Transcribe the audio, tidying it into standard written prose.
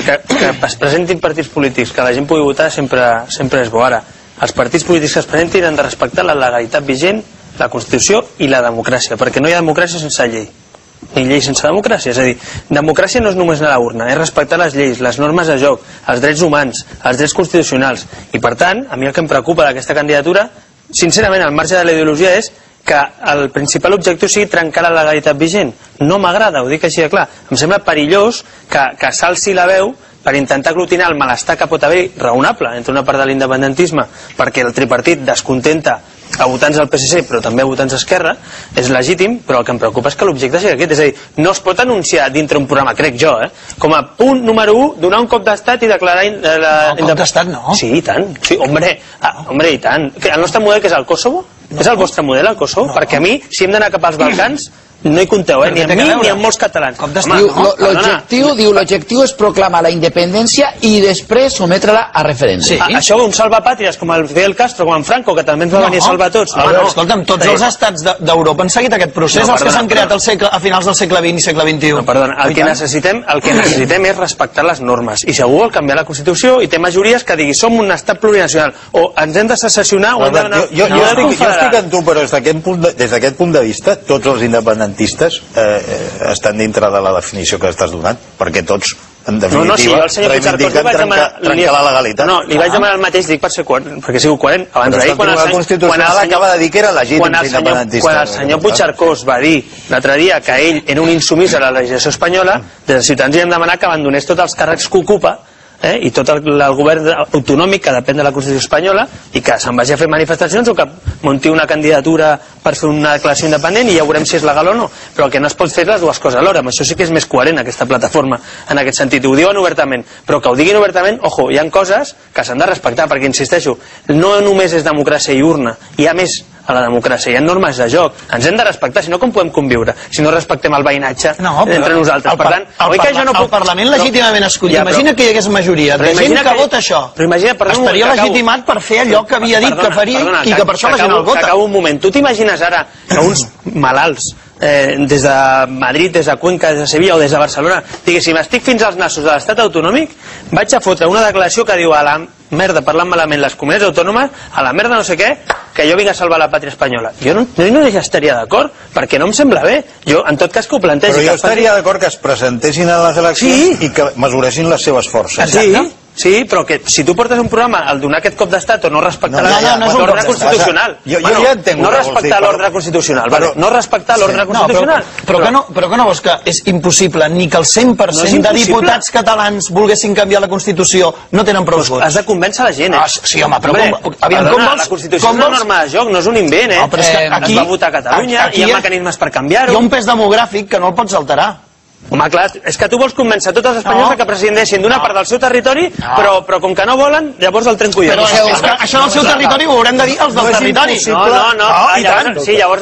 perquè que es presentin partits polítics, que la gent pugui votar sempre és bo. Ara, els partits polítics que es presentin han de respectar la legalitat vigent, la Constitució i la democràcia, perquè no hi ha democràcia sense llei, ni llei sense democràcia. És a dir, democràcia no és només anar a la urna, és respectar les lleis, les normes de joc, els drets humans, els drets constitucionals. I per tant, a mi el que em preocupa d'aquesta candidatura, sincerament, al marge de la ideologia, és que el principal objectiu sigui trencar la legalitat vigent. No m'agrada, ho dic així de clar. Em sembla perillós que s'alci la veu per intentar aglutinar el malestar que pot haver raonable entre una part de l'independentisme, perquè el tripartit descontenta a votants del PSC però també a votants d'Esquerra, és legítim, però el que em preocupa és que l'objecte sigui aquest. És a dir, no es pot anunciar dintre un programa, crec jo, com a punt número 1, donar un cop d'estat i declarar un cop d'estat, no? Sí, i tant. Sí, hombre, i tant. El nostre model, que és el Kosovo? És el vostre model, el Kosovo? Perquè a mi, si hem d'anar cap als Balcans, no hi compteu, ni amb mi ni amb molts catalans. L'objectiu és proclamar la independència i després sometre-la a referèndum. Això un salvapàtries com el Fidel Castro, com en Franco, que també ens va venir a salvar tots. Escolta'm, tots els estats d'Europa han seguit aquest procés, els que s'han creat a finals del segle XX i segle XXI. No, perdona, el que necessitem és respectar les normes, i si algú vol canviar la Constitució i té majories que digui som un estat plurinacional, o ens hem de secessionar o hem d'anar... Jo estic amb tu, però des d'aquest punt de vista tots els independentistes estan dintre de la definició que estàs donant, perquè tots en definitiva reivindiquen trencar la legalitat. No, li vaig demanar el mateix, dic per ser coherent, perquè sigo coherent. Abans d'ahir, quan el Constitucional acaba de dir que era legítim ser independentista. Quan el senyor Puigcercós va dir l'altre dia que ell era un insumís a la legislació espanyola, des de Ciutadans li hem demanat que abandonés tots els càrrecs que ocupa i tot el govern autonòmic que depèn de la Constitució espanyola, i que se'n vagi a fer manifestacions o que munti una candidatura per fer una declaració independent i ja veurem si és legal o no. Però el que no es pot fer les dues coses alhora. Amb això sí que és més coherent aquesta plataforma en aquest sentit, ho diuen obertament, però que ho diguin obertament, ojo, hi ha coses que s'han de respectar, perquè insisteixo, no només és democràcia i urna, hi ha més a la democràcia, hi ha normes de joc, ens hem de respectar, si no com podem conviure si no respectem el veïnatge entre nosaltres. Per tant, el Parlament legítimament escollit, imagina que hi hagués majoria de gent que vota això, estaria legitimat per fer allò que havia dit que faria i que per això la gent el vota. Acabo un moment, tu t'imagines ara que uns malalts des de Madrid, des de Cuenca, des de Sevilla o des de Barcelona diguéssim, estic fins als nassos de l'estat autonòmic, vaig a fotre una declaració que diu a la merda, parlant malament les comunitats autònomes, a la merda no sé què, que jo vinc a salvar la pàtria espanyola. Jo no ja estaria d'acord, perquè no em sembla bé. Jo, en tot cas, que ho plantegi. Però jo estaria d'acord que es presentessin a les eleccions i que mesuressin les seves forces. Sí, però que si tu portes un programa al donar aquest cop d'estat o no respectar l'ordre constitucional, no respectar l'ordre constitucional, no respectar l'ordre constitucional. Però que no veus que és impossible ni que el 100% de diputats catalans volguessin canviar la Constitució, no tenen prou vots? Has de convèncer la gent, Sí, home, però la Constitució és una norma de joc, no és un invent, es va votar a Catalunya, hi ha mecanismes per canviar-ho. Hi ha un pes demogràfic que no el pots alterar. Home, clar, és que tu vols convèncer tots els espanyols que prescindeixin d'una part del seu territori, però com que no volen, llavors el trenco jo. Però això del seu territori ho haurem de dir els del territori. No, sí, llavors